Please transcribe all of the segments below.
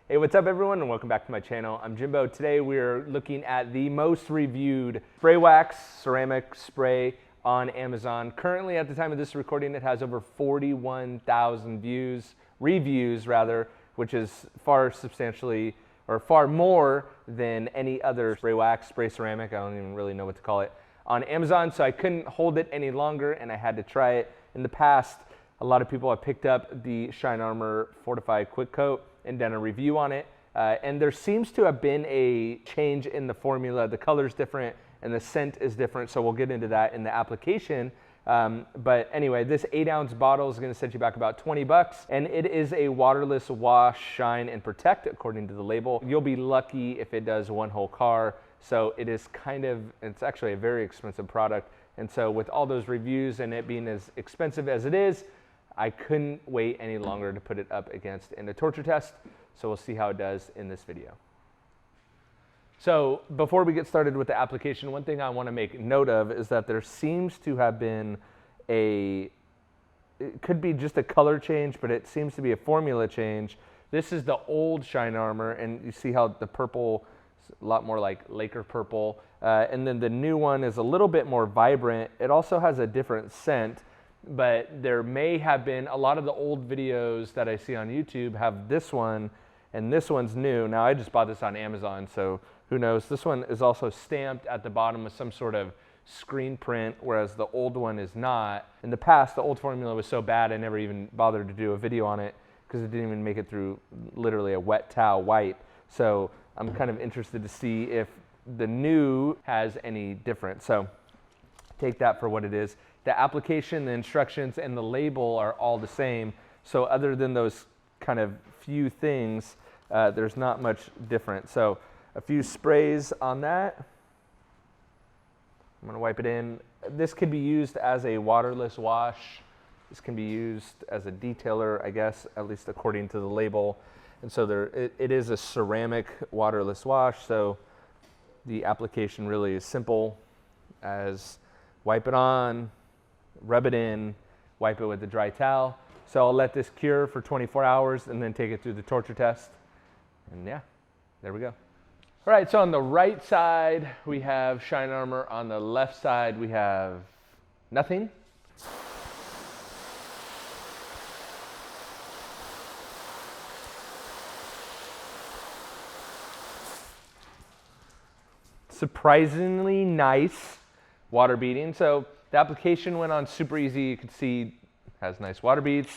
Hey, what's up everyone and welcome back to my channel. I'm Jimbo. Today we're looking at the most reviewed spray wax ceramic spray on Amazon. Currently at the time of this recording it has over 41,000 reviews rather, which is far more than any other spray wax, spray ceramic, I don't even really know what to call it, on Amazon. So I couldn't hold it any longer and I had to try it. In the past, a lot of people have picked up the Shine Armor Fortified Quick Coat and done a review on it. And there seems to have been a change in the formula. The color's different and the scent is different, so we'll get into that in the application. But anyway, this 8-ounce bottle is gonna set you back about 20 bucks, and it is a waterless wash, shine, and protect according to the label. You'll be lucky if it does one whole car. So it is it's actually a very expensive product. And so with all those reviews and it being as expensive as it is, I couldn't wait any longer to put it up against in a torture test. So we'll see how it does in this video. So before we get started with the application, one thing I want to make note of is that there seems to have been it could be just a color change, but it seems to be a formula change. This is the old Shine Armor, and you see how the purple is a lot more like Laker purple. And then the new one is a little bit more vibrant. It also has a different scent. But there may have been a lot of the old videos that I see on YouTube have this one, and this one's new. Now I just bought this on Amazon, so who knows. This one is also stamped at the bottom with some sort of screen print, whereas the old one is not. In the past, the old formula was so bad I never even bothered to do a video on it because it didn't even make it through literally a wet towel wipe. So I'm kind of interested to see if the new has any difference. So take that for what it is. The application, the instructions, and the label are all the same. So other than those kind of few things, there's not much different. So a few sprays on that. I'm gonna wipe it in. This could be used as a waterless wash. This can be used as a detailer, I guess, at least according to the label. And so it is a ceramic waterless wash. So the application really is simple as wipe it on, rub it in, wipe it with a dry towel. So I'll let this cure for 24 hours and then take it through the torture test. And yeah, there we go. All right, so on the right side, we have Shine Armor. On the left side, we have nothing. Surprisingly nice water beading. So the application went on super easy. You can see it has nice water beads.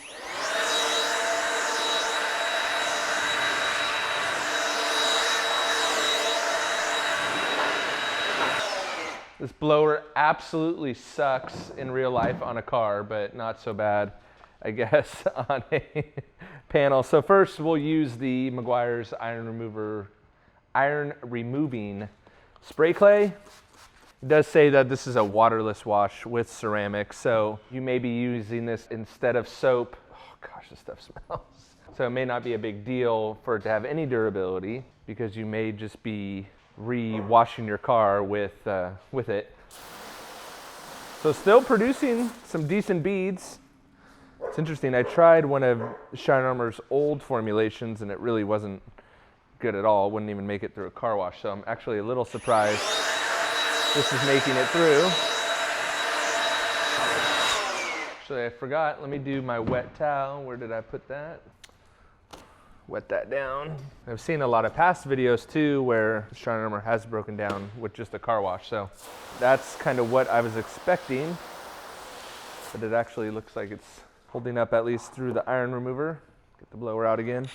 This blower absolutely sucks in real life on a car, but not so bad, I guess, on a panel. So first we'll use the Meguiar's iron removing spray clay. It does say that this is a waterless wash with ceramic, so you may be using this instead of soap. Oh gosh, this stuff smells. So it may not be a big deal for it to have any durability because you may just be re-washing your car with it. So still producing some decent beads. It's interesting, I tried one of Shine Armor's old formulations and it really wasn't good at all. Wouldn't even make it through a car wash, so I'm actually a little surprised this is making it through. Actually, I forgot. Let me do my wet towel. Where did I put that? Wet that down. I've seen a lot of past videos too where Shine Armor has broken down with just a car wash. So that's kind of what I was expecting. But it actually looks like it's holding up at least through the iron remover. Get the blower out again.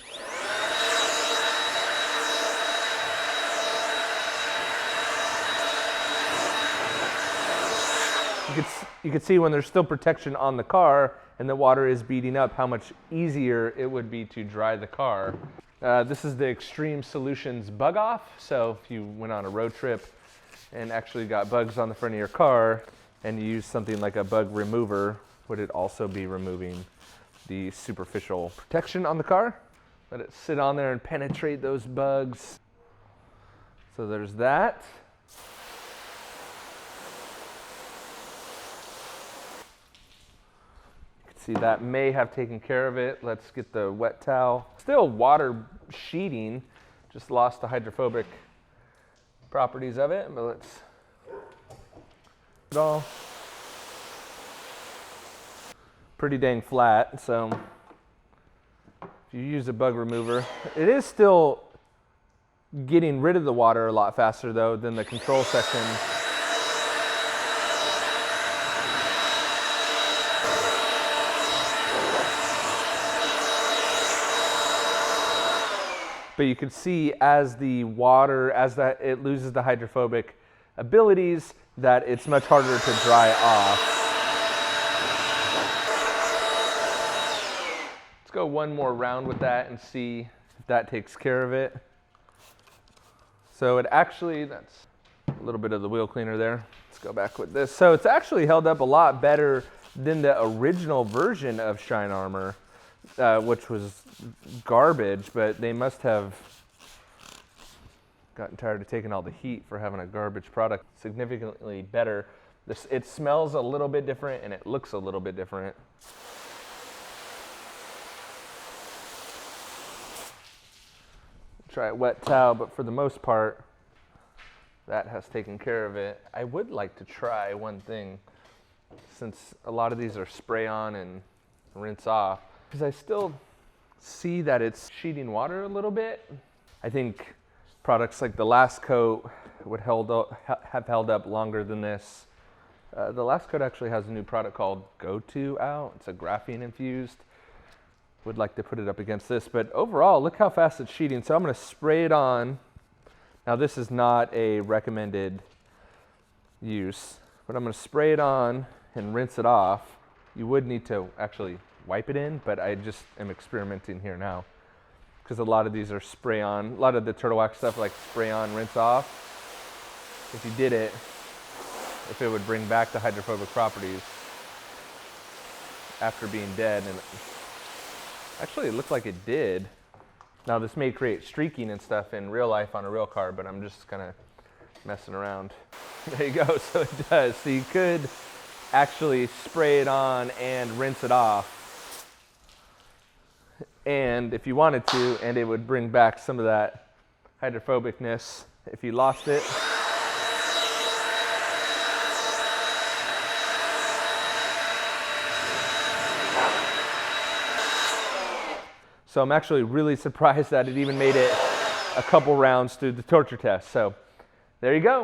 You can see when there's still protection on the car and the water is beading up how much easier it would be to dry the car. This is the Extreme Solutions Bug Off. So if you went on a road trip and actually got bugs on the front of your car and you use something like a bug remover, would it also be removing the superficial protection on the car? Let it sit on there and penetrate those bugs. So there's that. See, that may have taken care of it. Let's get the wet towel. Still water sheeting, just lost the hydrophobic properties of it, but let's it all pretty dang flat. So if you use a bug remover, it is still getting rid of the water a lot faster though than the control section. But you can see as the water, it loses the hydrophobic abilities, that it's much harder to dry off. Let's go one more round with that and see if that takes care of it. So it actually, that's a little bit of the wheel cleaner there. Let's go back with this. So it's actually held up a lot better than the original version of Shine Armor, which was garbage, but they must have gotten tired of taking all the heat for having a garbage product. Significantly better. It smells a little bit different and it looks a little bit different. Try a wet towel, but for the most part, that has taken care of it. I would like to try one thing, since a lot of these are spray on and rinse off, because I still see that it's sheeting water a little bit. I think products like the last coat would have held up longer than this. The last coat actually has a new product called Go-To out. It's a graphene infused. Would like to put it up against this, but overall, look how fast it's sheeting. So I'm going to spray it on. Now this is not a recommended use, but I'm going to spray it on and rinse it off. You would need to actually wipe it in, but I just am experimenting here now, because a lot of these are spray on. A lot of the turtle wax stuff like spray on, rinse off. If you did it, if it would bring back the hydrophobic properties after being dead, and actually it looked like it did. Now this may create streaking and stuff in real life on a real car, but I'm just kind of messing around. There you go, so it does. So you could actually spray it on and rinse it off, and if you wanted to, and it would bring back some of that hydrophobicness if you lost it. So I'm actually really surprised that it even made it a couple rounds through the torture test. So there you go.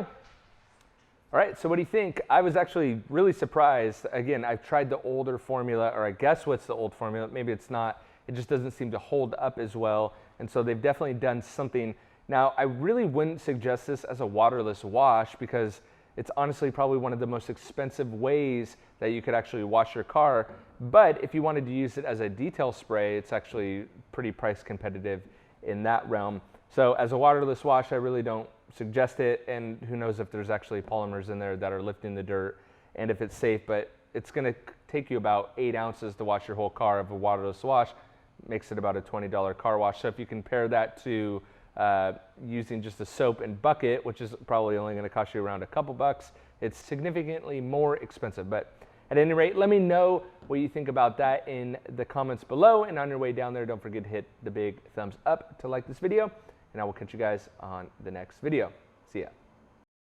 All right, so what do you think? I was actually really surprised. Again, I've tried the older formula, or I guess what's the old formula. Maybe it's not. It just doesn't seem to hold up as well. And so they've definitely done something. Now, I really wouldn't suggest this as a waterless wash, because it's honestly probably one of the most expensive ways that you could actually wash your car. But if you wanted to use it as a detail spray, it's actually pretty price competitive in that realm. So as a waterless wash, I really don't suggest it. And who knows if there's actually polymers in there that are lifting the dirt and if it's safe. But it's going to take you about 8 ounces to wash your whole car of a waterless wash. Makes it about a $20 car wash. So if you compare that to using just a soap and bucket, which is probably only going to cost you around a couple bucks, it's significantly more expensive. But at any rate, let me know what you think about that in the comments below. And on your way down there, don't forget to hit the big thumbs up to like this video. And I will catch you guys on the next video. See ya.